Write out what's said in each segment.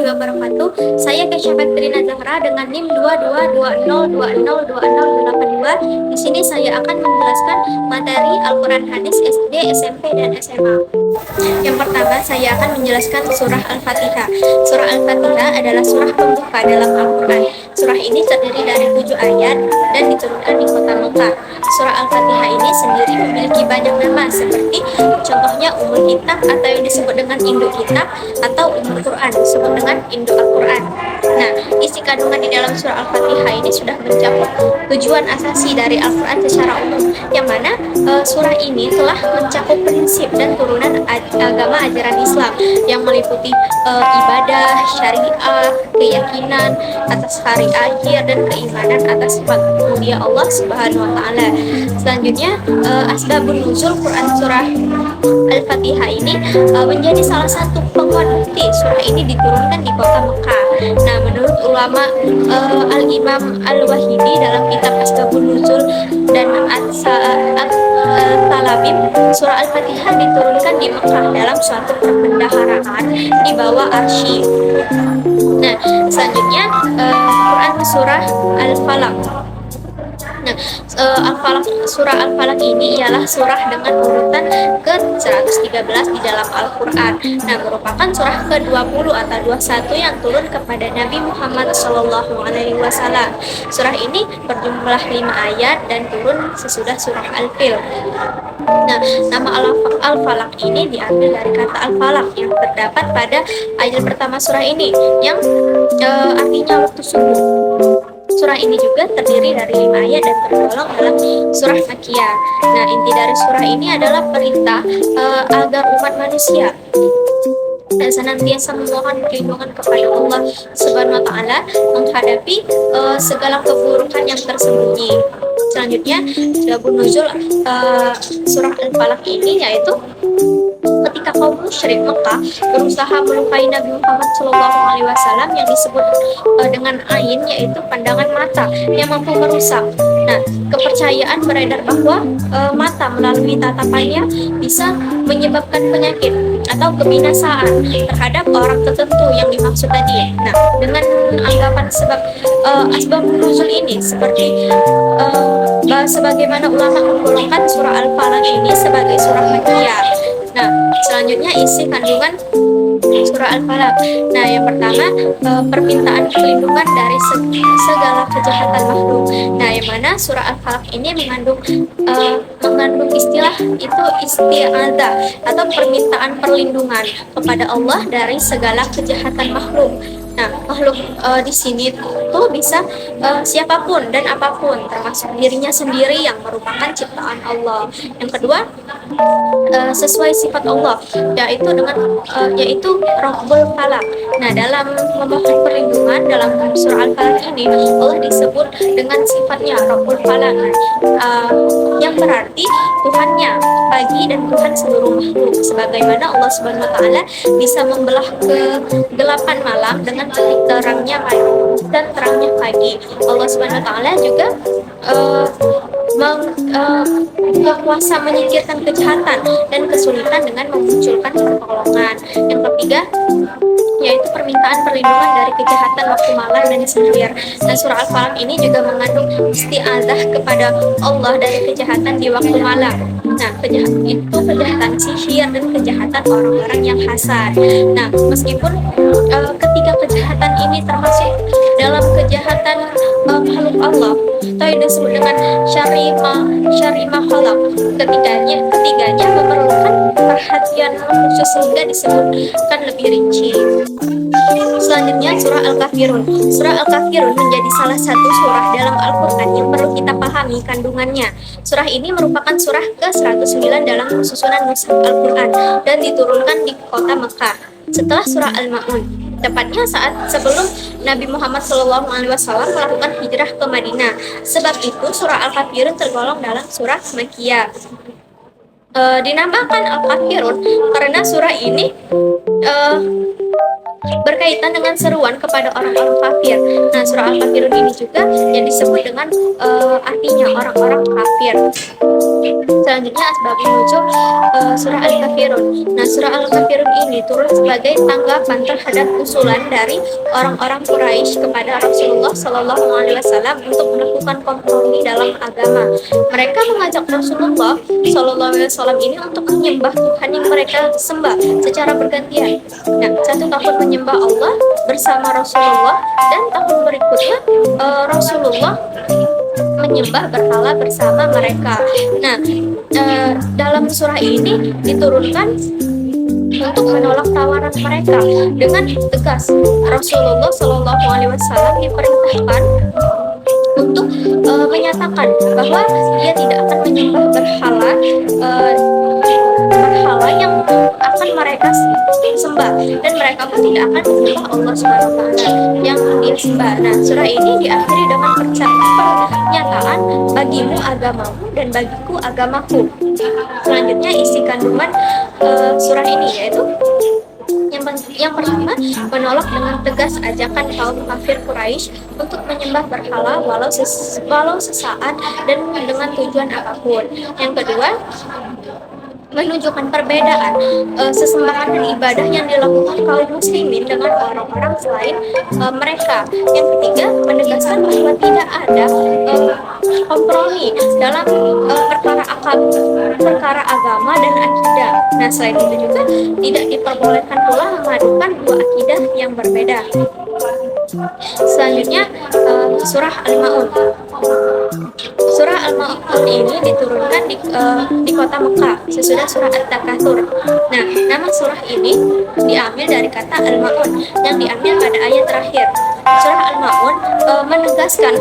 warahmatullahi wabarakatuh. Saya Kesha Katrina Zahra dengan NIM 2220202082. Di sini saya akan menjelaskan materi Al-Quran Hadis SD, SMP, dan SMA. Yang pertama, saya akan menjelaskan surah Al-Fatihah. Surah Al-Fatihah adalah surah pembuka dalam Al-Quran. Surah ini terdiri dari 7 ayat dan diturunkan di kota Mekah. Surah Al-Fatihah ini sendiri memiliki banyak nama, seperti contohnya Ummul Kitab atau yang disebut dengan Induk Kitab, atau Ummul Quran disebut dengan Induk Al-Quran. Nah, isi kandungan di dalam surah Al-Fatihah ini sudah mencakup tujuan asasi dari Al-Quran secara umum, yang mana surah ini telah mencakup prinsip dan turunan agama ajaran Islam yang meliputi ibadah, syariah, keyakinan atas hari akhir, dan keimanan atas sifat mulia Allah Subhanahu wa taala. Selanjutnya, asbabun nuzul Quran surah Al-Fatihah ini menjadi salah satu penguat bukti surah ini diturunkan di kota Mekah. Nah, menurut ulama Al-Imam Al-Wahidi dalam kitab Asbabun Nuzul dan At-Talabib, surah Al-Fatihah diturunkan di Mekah dalam suatu perbendaharaan di bawah arsy. Nah, selanjutnya Quran surah Al-Falaq. Nah, surah Al-Falaq ini ialah surah dengan urutan ke-113 di dalam Al-Quran. Nah, merupakan surah ke-20 atau 21 yang turun kepada Nabi Muhammad SAW. Surah ini berjumlah 5 ayat dan turun sesudah surah Al-Fil. Nah, nama Al-Falaq ini diambil dari kata Al-Falaq yang terdapat pada ayat pertama surah ini, yang artinya waktu subuh. Surah ini juga terdiri dari 5 ayat dan tergolong dalam surah Makkiyah. Nah, inti dari surah ini adalah perintah agar umat manusia dan senantiasa memohon perlindungan kepada Allah Subhanahu wa taala menghadapi segala keburukan yang tersembunyi. Selanjutnya, asbabun nuzul surah Al-Falaq ini yaitu ketika kaum musyrik Mekah berusaha melukai Nabi Muhammad SAW yang disebut dengan ain, yaitu pandangan mata yang mampu merusak. Nah, kepercayaan beredar bahwa mata melalui tatapannya bisa menyebabkan penyakit atau kebinasaan terhadap orang tertentu yang dimaksud tadi. Nah, dengan anggapan asbabun nuzul ini seperti sebagaimana ulama menggolongkan surah Al-Falaq ini sebagai surah Makkiyah. Nah, selanjutnya isi kandungan surah Al-Falaq. Nah, yang pertama, permintaan perlindungan dari segala kejahatan makhluk. Nah, yang mana surah Al-Falaq ini mengandung istilah itu isti'adzah atau permintaan perlindungan kepada Allah dari segala kejahatan makhluk. Nah, makhluk di sini tuh bisa siapapun dan apapun, termasuk dirinya sendiri yang merupakan ciptaan Allah. Yang kedua, sesuai sifat Allah, yaitu Rabbul Falaq. Nah, dalam memohon perlindungan dalam surah Al-Falaq ini, Allah disebut dengan sifatnya Rabbul Falaq, yang berarti Tuhannya pagi dan Tuhan seluruh makhluk, sebagaimana Allah Subhanahu wa taala bisa membelah kegelapan malam dengan terangnya malam dan terangnya pagi. Allah Subhanahu wa taala juga kuasa menyingkirkan kejahatan dan kesulitan dengan memunculkan pertolongan. Yang ketiga, yaitu permintaan perlindungan dari kejahatan waktu malam dan sihir. Dan surah Al-Falaq ini juga mengandung isti'adzah kepada Allah dari kejahatan di waktu malam. Nah, kejahatan sihir dan kejahatan orang-orang yang hasad. Nah, meskipun ketiga kejahatan ini termasuk dalam kejahatan makhluk Allah atau yang disebut dengan syarimah khalaq, ketiganya memerlukan perhatian khusus sehingga disebutkan lebih rinci. Selanjutnya, surah Al-Kafirun. Surah Al-Kafirun menjadi salah satu surah dalam Al-Quran yang perlu kita pahami kandungannya. Surah ini merupakan surah ke-109 dalam susunan mushaf Al-Quran dan diturunkan di kota Mekah setelah surah Al-Ma'un, tepatnya saat sebelum Nabi Muhammad SAW melakukan hijrah ke Madinah. Sebab itu surah Al-Kafirun tergolong dalam surah Makkiyah. Dinamakan Al-Kafirun karena surah ini berkaitan dengan seruan kepada orang-orang kafir. Nah, surah Al-Kafirun ini juga yang disebut dengan artinya orang-orang kafir. Selanjutnya asbabun nuzul surah Al-Kafirun. Nah, surah Al-Kafirun ini turun sebagai tanggapan terhadap usulan dari orang-orang Quraisy kepada Rasulullah Shallallahu Alaihi Wasallam untuk melakukan kompromi dalam agama. Mereka mengajak Rasulullah Shallallahu Alaihi Wasallam ini untuk menyembah Tuhan yang mereka sembah secara bergantian. Nah, satu tahun menyembah Allah bersama Rasulullah, dan tahun berikutnya Rasulullah menyembah berhala bersama mereka. Nah, dalam surah ini diturunkan untuk menolak tawaran mereka dengan tegas. Rasulullah Shallallahu Alaihi Wasallam diperintahkan untuk menyatakan bahwa dia tidak akan menyembah berhala yang akan mereka sembah, dan mereka pun tidak akan menyembah Allah Subhanahu wa Ta'ala yang dia sembah. Nah, surah ini diakhiri dengan pernyataan bagimu agamamu dan bagiku agamaku. Selanjutnya isi kandungan surah ini yaitu yang pertama, menolak dengan tegas ajakan kaum kafir Quraisy untuk menyembah berhala walau sesaat dan dengan tujuan apapun. Yang kedua, menunjukkan perbedaan sesembahan dan ibadah yang dilakukan kaum muslimin dengan orang-orang selain mereka. Yang ketiga, menegaskan bahwa tidak ada kompromi dalam perkara agama dan akidah. Nah, selain itu juga tidak diperbolehkan pula memadukan dua akidah yang berbeda. Selanjutnya surah Al-Ma'un. Surah Al-Ma'un ini diturunkan di kota Mekah sesudah surah At-Takatsur. Nah, nama surah ini diambil dari kata Al-Ma'un yang diambil pada ayat terakhir. Surah Al-Ma'un menegaskan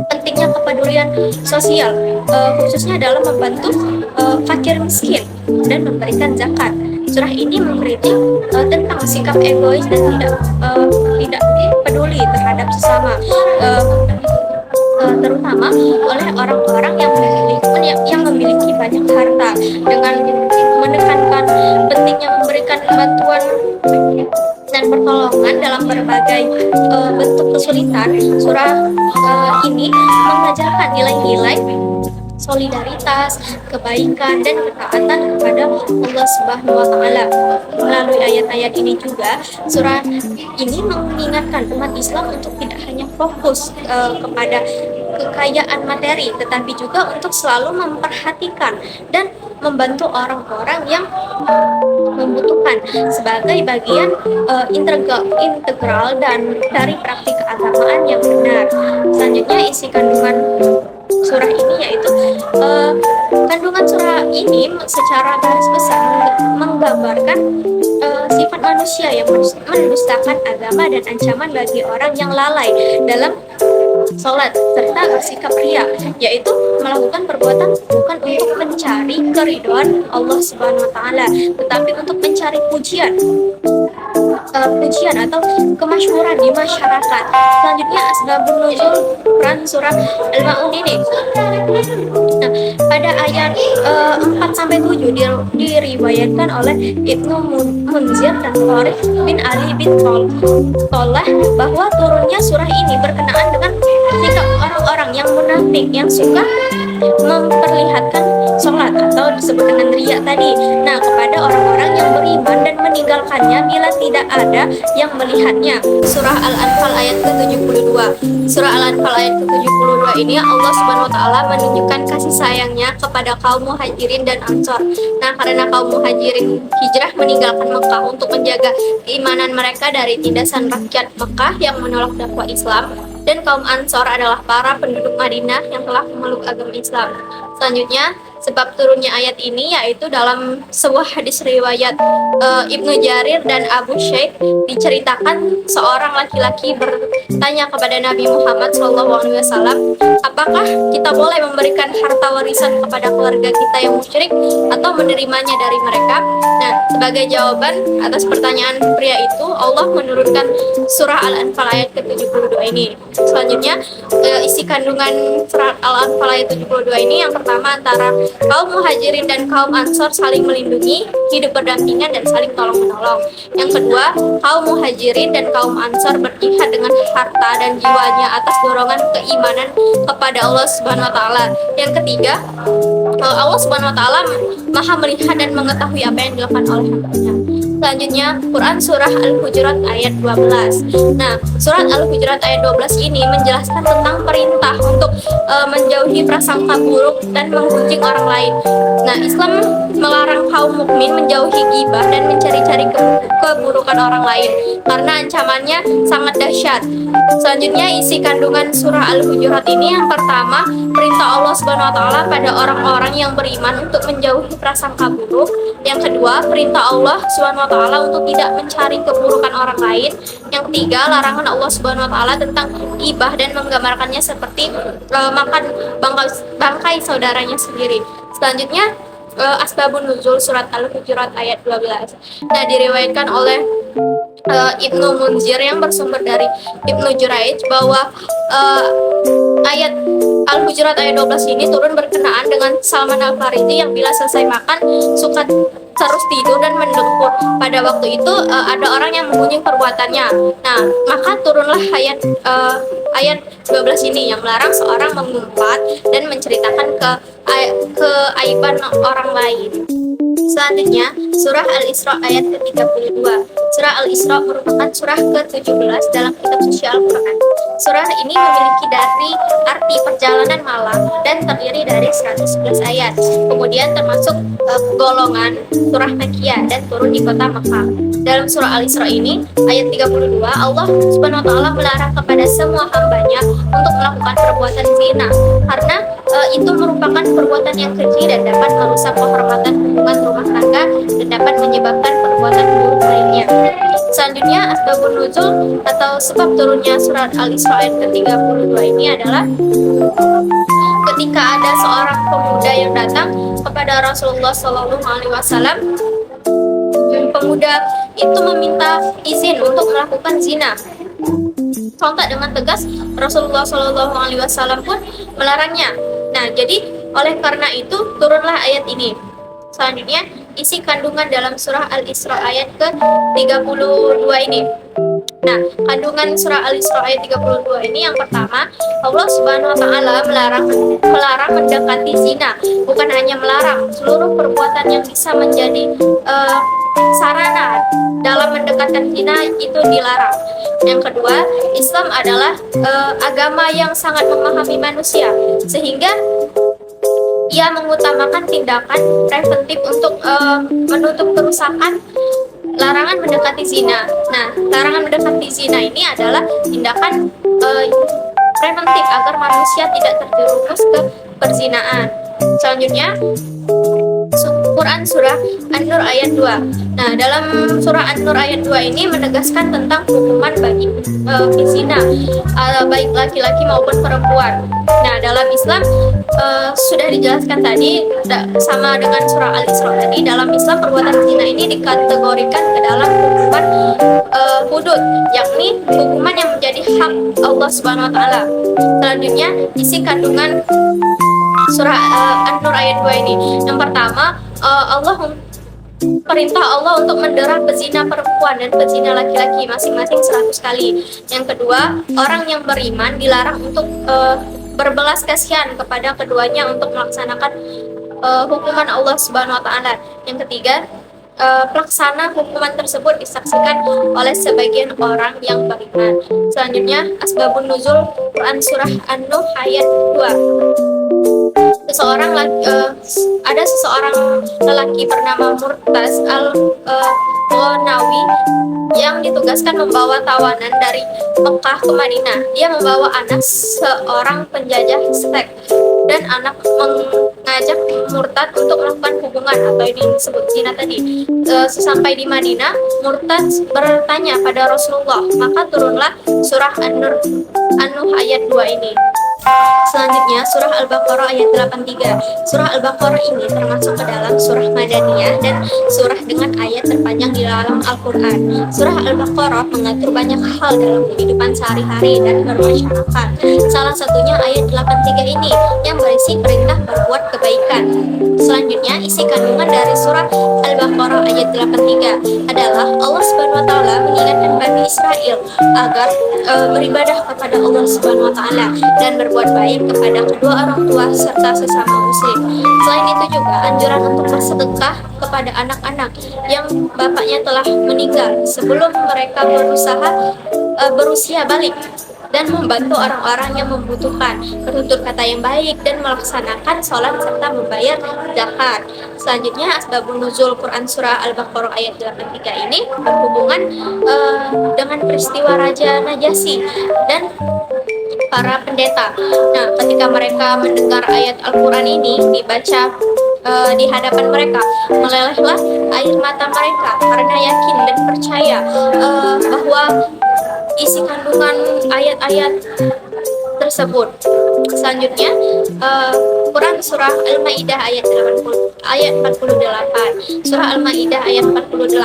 pentingnya kepedulian sosial, khususnya dalam membantu fakir miskin dan memberikan zakat. Surah ini mengkritik tentang sikap egois dan tidak peduli terhadap sesama, terutama oleh orang-orang yang memiliki banyak harta, dengan menekankan pentingnya memberikan bantuan dan pertolongan dalam berbagai bentuk kesulitan. Surah ini mengajarkan nilai-nilai solidaritas, kebaikan, dan ketaatan kepada Allah Subhanahu wa Ta'ala. Melalui ayat-ayat ini juga, surah ini mengingatkan umat Islam untuk tidak hanya fokus kepada kekayaan materi, tetapi juga untuk selalu memperhatikan dan membantu orang-orang yang membutuhkan sebagai bagian integral dan dari praktik keagamaan yang benar. Selanjutnya isi kandungan surah ini yaitu kandungan surah ini secara garis besar menggambarkan sifat manusia yang mendustakan agama dan ancaman bagi orang yang lalai dalam sholat serta bersikap riya, yaitu melakukan perbuatan bukan untuk mencari keridhaan Allah Subhanahu wa Ta'ala, tetapi untuk mencari pujian atau kemasyhuran di masyarakat. Selanjutnya asbabun nuzul Quran surah Al-Ma'un ini. Nah, pada ayat 4-7 diriwayatkan oleh Ibnu Munzir dan Tariq bin Ali bin Tollah bahwa turunnya surah ini berkenaan dengan sikap orang-orang yang munafik yang suka memperlihatkan sholat atau disebut dengan riya tadi. Nah, kepada orang-orang yang beriman dan meninggalkannya bila tidak ada yang melihatnya. Surah Al-Anfal ayat ke-72. Surah Al-Anfal ayat ke-72 ini Allah Subhanahu wa Ta'ala menunjukkan kasih sayangnya kepada kaum Muhajirin dan Ansor. Nah, karena kaum Muhajirin hijrah meninggalkan Mekah untuk menjaga keimanan mereka dari tindasan rakyat Mekah yang menolak dakwah Islam, dan kaum Ansor adalah para penduduk Madinah yang telah memeluk agama Islam. Selanjutnya, sebab turunnya ayat ini yaitu dalam sebuah hadis riwayat Ibnu Jarir dan Abu Shaykh diceritakan seorang laki-laki bertanya kepada Nabi Muhammad SAW, apakah kita boleh memberikan harta warisan kepada keluarga kita yang musyrik atau menerimanya dari mereka? Nah, sebagai jawaban atas pertanyaan pria itu, Allah menurunkan surah Al-Anfal ayat ke-72 ini. Selanjutnya, isi kandungan surah Al-Anfal ayat 72 ini yang pertama, antara kaum Muhajirin dan kaum Ansor saling melindungi, hidup berdampingan dan saling tolong-menolong. Yang kedua, kaum Muhajirin dan kaum Ansor berjihad dengan harta dan jiwanya atas dorongan keimanan kepada Allah Subhanahu wa Ta'ala. Yang ketiga, Allah Subhanahu wa taala Maha melihat dan mengetahui apa yang dilakukan oleh hambanya. Selanjutnya, Quran Surah Al-Hujurat ayat 12. Nah, Surat Al-Hujurat ayat 12 ini menjelaskan tentang perintah untuk menjauhi prasangka buruk dan menggunjing orang lain. Nah, Islam melarang kaum mukmin menjauhi ghibah dan mencari-cari keburukan orang lain karena ancamannya sangat dahsyat. Selanjutnya, isi kandungan surah Al-Hujurat ini yang pertama, perintah Allah Subhanahu wa taala pada orang-orang yang beriman untuk menjauhi prasangka buruk. Yang kedua, perintah Allah Subhanahu wa taala untuk tidak mencari keburukan orang lain. Yang ketiga, larangan Allah Subhanahu wa taala tentang ghibah dan menggambarkannya seperti makan bangkai saudaranya sendiri. Selanjutnya, asbabun nuzul surat Al-Hujurat ayat 12. Nah, diriwayatkan oleh Ibnu Munzir yang bersumber dari Ibnu Juraij bahwa ayat Al-Hujurat ayat 12 ini turun berkenaan dengan Salman Al-Farisi yang bila selesai makan suka terus tidur dan mendengkur. Pada waktu itu ada orang yang mengunjing perbuatannya. Nah, maka turunlah ayat 12 ini yang melarang seorang mengumpat dan menceritakan keaiban orang lain. Selanjutnya, surah Al-Isra ayat ke-32. Surah Al-Isra merupakan surah ke-17 dalam kitab suci Al-Quran. Surah ini memiliki dari arti perjalanan malam dan terdiri dari 111 ayat. Kemudian termasuk golongan surah Makkiyah dan turun di kota Makkah. Dalam surah Al-Isra ini, ayat 32, Allah Subhanahu wa taala melarang kepada semua hambanya untuk melakukan perbuatan zina karena itu merupakan perbuatan yang keji dan dapat merusak kehormatan hubungan rumah tangga dan dapat menyebabkan perbuatan buruk lainnya. Selanjutnya, asbabun nuzul atau sebab turunnya surat Al-Isra ayat ke-32 ini adalah ketika ada seorang pemuda yang datang kepada Rasulullah SAW. Pemuda itu meminta izin untuk melakukan zina. Sontak dengan tegas Rasulullah SAW pun melarangnya. Nah, jadi oleh karena itu turunlah ayat ini. Selanjutnya, isi kandungan dalam surah Al-Isra ayat ke-32 ini. Nah, kandungan surah Al-Isra ayat 32 ini yang pertama, Allah Subhanahu wa taala melarang mendekati zina. Bukan hanya melarang, seluruh perbuatan yang bisa menjadi sarana dalam mendekatkan zina itu dilarang. Yang kedua, Islam adalah agama yang sangat memahami manusia sehingga ia mengutamakan tindakan preventif untuk menutup kerusakan. Larangan mendekati zina. Nah, larangan mendekati zina ini adalah tindakan preventif agar manusia tidak terjerumus ke perzinaan. Selanjutnya, Quran Surah An-Nur ayat 2. Nah, dalam Surah An-Nur ayat 2 ini menegaskan tentang hukuman bagi pezina, baik laki-laki maupun perempuan. Nah, dalam Islam sudah dijelaskan tadi sama dengan Surah Al-Isra tadi. Dalam Islam perbuatan zina ini dikategorikan ke dalam hukuman hudud, yakni hukuman yang menjadi hak Allah Subhanahu wa taala. Selanjutnya, isi kandungan Surah An-Nur ayat 2 ini. Yang pertama, perintah Allah untuk mendera pezina perempuan dan pezina laki-laki masing-masing 100 kali. Yang kedua, orang yang beriman dilarang untuk berbelas kasihan kepada keduanya untuk melaksanakan hukuman Allah Subhanahu wa taala. Yang ketiga, pelaksana hukuman tersebut disaksikan oleh sebagian orang yang beriman. Selanjutnya, asbabun nuzul Quran surah An-Nuh ayat 2. Ada seseorang lelaki bernama Murtaz al-Ghanawi yang ditugaskan membawa tawanan dari Mekah ke Madinah. Dia membawa anak seorang penjajah seks dan anak mengajak Murtad untuk melakukan hubungan atau ini disebut zina tadi. Sesampai di Madinah, Murtad bertanya pada Rasulullah, maka turunlah surah An-Nuh ayat 2 ini. Selanjutnya, surah Al-Baqarah ayat 83. Surah Al-Baqarah ini termasuk ke dalam surah Madaniyah dan surah dengan ayat terpanjang di dalam Al-Quran. Surah Al-Baqarah mengatur banyak hal dalam kehidupan sehari-hari dan bermasyarakat. Salah satunya ayat 83 ini yang berisi perintah berbuat kebaikan. Selanjutnya, isi kandungan dari surah Al-Baqarah ayat 83 adalah Allah Subhanahu wa taala mengingatkan Bani Israel agar beribadah kepada Allah Subhanahu wa taala dan berbuat baik kepada kedua orang tua serta sesama muslim. Selain itu juga anjuran untuk bersedekah kepada anak-anak yang bapaknya telah meninggal sebelum mereka berusia balik, dan membantu orang-orang yang membutuhkan, bertutur kata yang baik, dan melaksanakan sholat serta membayar zakat. Selanjutnya, asbabun nuzul Quran surah Al-Baqarah ayat 83 ini berhubungan dengan peristiwa Raja Najasyi dan para pendeta. Nah, ketika mereka mendengar ayat Al-Quran ini dibaca di hadapan mereka, melelehlah air mata mereka karena yakin dan percaya bahwa isi kandungan ayat-ayat tersebut. Selanjutnya, Quran surah Al-Maidah ayat 48. Surah Al-Maidah ayat 48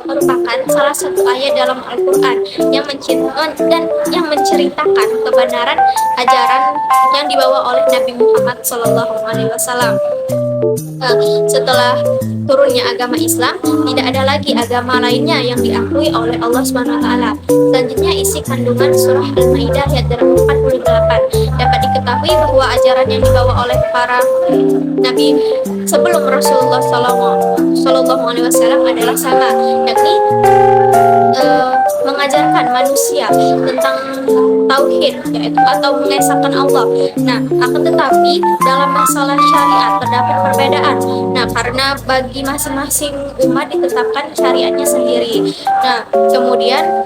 merupakan salah satu ayat dalam Al-Quran yang menceritakan kebenaran ajaran yang dibawa oleh Nabi Muhammad SAW. Setelah turunnya agama Islam, tidak ada lagi agama lainnya yang diakui oleh Allah Subhanahu wa taala. Selanjutnya, isi kandungan surah Al-Maidah ayat 48. Dapat diketahui bahwa ajaran yang dibawa oleh para nabi sebelum Rasulullah Sallallahu Alaihi Wasallam adalah sama, yakni mengajarkan manusia tentang tauhid, yaitu atau mengesahkan Allah. Nah, akan tetapi dalam masalah syariat terdapat perbedaan. Nah, karena bagi masing-masing umat ditetapkan syariatnya sendiri. Nah, kemudian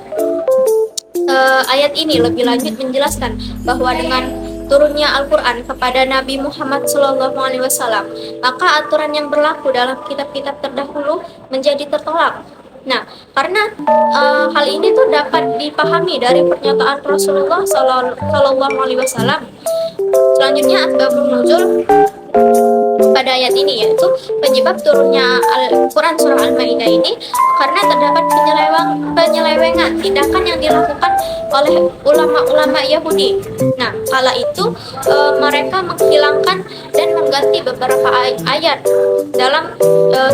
ayat ini lebih lanjut menjelaskan bahwa dengan turunnya Al-Quran kepada Nabi Muhammad SAW, maka aturan yang berlaku dalam kitab-kitab terdahulu menjadi tertolak. Nah, karena hal ini tuh dapat dipahami dari pernyataan Rasulullah SAW. Selanjutnya, asbabun nuzul pada ayat ini, yaitu penyebab turunnya Al-Quran surah Al-Maidah ini karena terdapat penyelewengan tindakan yang dilakukan oleh ulama-ulama Yahudi. Nah, kala itu mereka menghilangkan dan mengganti beberapa ayat dalam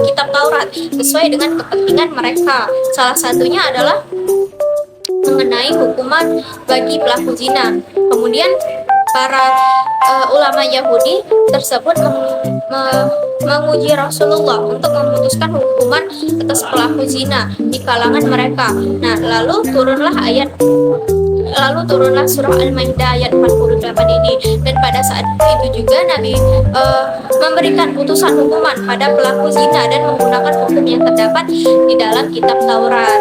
kitab Taurat sesuai dengan kepentingan mereka. Salah satunya adalah mengenai hukuman bagi pelaku zina. Kemudian para ulama Yahudi tersebut menguji Rasulullah untuk memutuskan hukuman atas pelaku zina di kalangan mereka. Nah, lalu turunlah surah Al-Maidah ayat 48 ini, dan pada saat itu juga Nabi memberikan putusan hukuman pada pelaku zina dan menggunakan hukum yang terdapat di dalam kitab Taurat.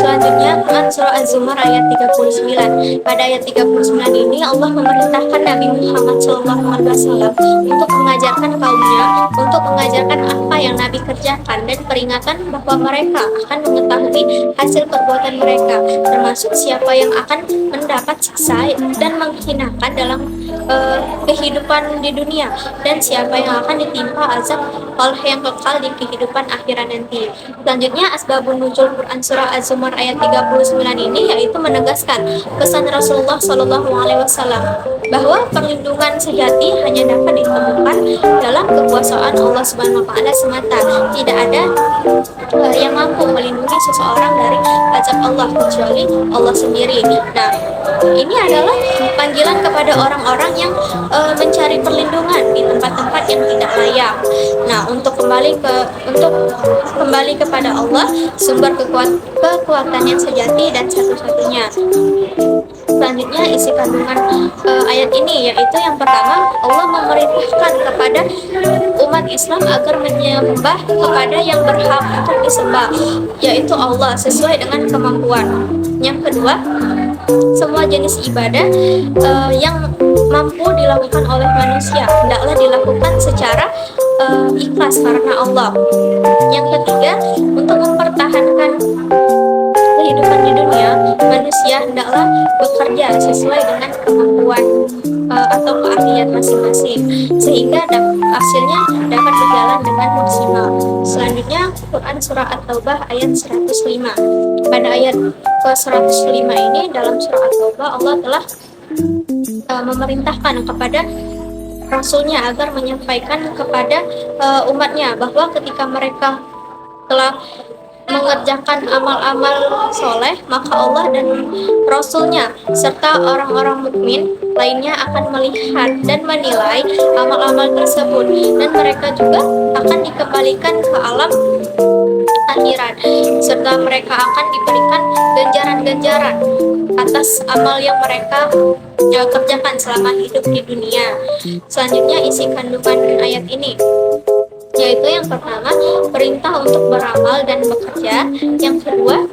Selanjutnya, Quran surah Az-Zumar ayat 39. Pada ayat 39 ini Allah memerintahkan Nabi Muhammad SAW untuk mengajarkan kaumnya, untuk mengajarkan apa yang Nabi kerjakan, dan peringatan bahwa mereka akan mengetahui hasil perbuatan mereka, termasuk siapa yang akan mendapat siksa dan menghinakan dalam kehidupan di dunia, dan siapa yang akan ditimpa azab oleh yang kekal di kehidupan akhirat nanti. Selanjutnya, asbabun nuzul Quran surah Az-Zumar ayat 39 ini yaitu menegaskan pesan Rasulullah SAW bahwa perlindungan sejati hanya dapat ditemukan dalam kekuasaan Allah Subhanahu wa taala semata. Tidak ada yang mampu melindungi seseorang dari azab Allah kecuali Allah sendiri. Nah, ini adalah panggilan kepada orang-orang yang mencari perlindungan di tempat-tempat yang tidak layak. Nah, untuk kembali kepada Allah, sumber kekuatan yang sejati dan satu-satunya. Selanjutnya, isi kandungan ayat ini yaitu yang pertama, Allah memerintahkan kepada umat Islam agar menyembah kepada yang berhak untuk disembah, yaitu Allah, sesuai dengan kemampuan. Yang kedua, semua jenis ibadah yang mampu dilakukan oleh manusia hendaklah dilakukan secara ikhlas karena Allah. Yang ketiga, untuk mempertahankan kehidupan di dunia, manusia hendaklah bekerja sesuai dengan kemampuan atau keahlian masing-masing, sehingga hasilnya dapat berjalan dengan maksimal. Selanjutnya, Quran surah At-Taubah ayat 105. Pada ayat ke-105 ini dalam surah At-Taubah, Allah telah memerintahkan kepada Rasulnya agar menyampaikan kepada umatnya bahwa ketika mereka telah mengerjakan amal-amal soleh, maka Allah dan Rasulnya serta orang-orang mukmin lainnya akan melihat dan menilai amal-amal tersebut, dan mereka juga akan dikembalikan ke alam akhirat, serta mereka akan diberikan ganjaran-ganjaran atas amal yang mereka kerjakan selama hidup di dunia. Selanjutnya isi kandungan ayat ini, yaitu yang pertama perintah untuk beramal dan bekerja, yang kedua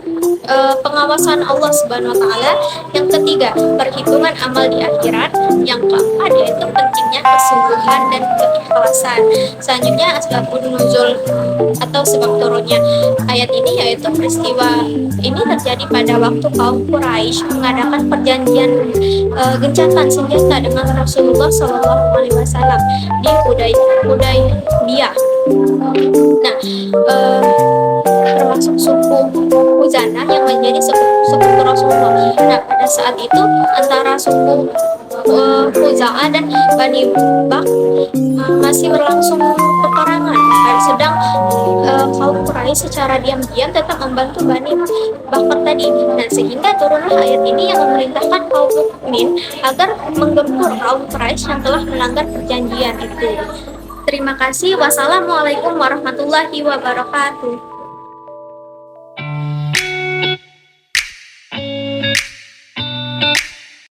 pengawasan Allah Subhanahu wa taala, yang ketiga perhitungan amal di akhirat, yang keempat yaitu pentingnya kesungguhan dan keikhlasan. Selanjutnya asbabun nuzul atau sebab turunnya ayat ini, yaitu peristiwa ini terjadi pada waktu kaum Quraisy mengadakan perjanjian gencatan senjata dengan Rasulullah SAW di Hudaybiyah. Nah, termasuk suku Huzanah yang menjadi sekutu Rasulullah. Nah, pada saat itu antara suku Huza'ah dan Bani Bak masih berlangsung peperangan. Sedang kaum Quraisy secara diam-diam tetap membantu Bani Bakar tadi. Nah, sehingga turunlah ayat ini yang memerintahkan kaum mukmin agar menggempur kaum Quraisy yang telah melanggar perjanjian itu. Terima kasih. Wassalamualaikum warahmatullahi wabarakatuh.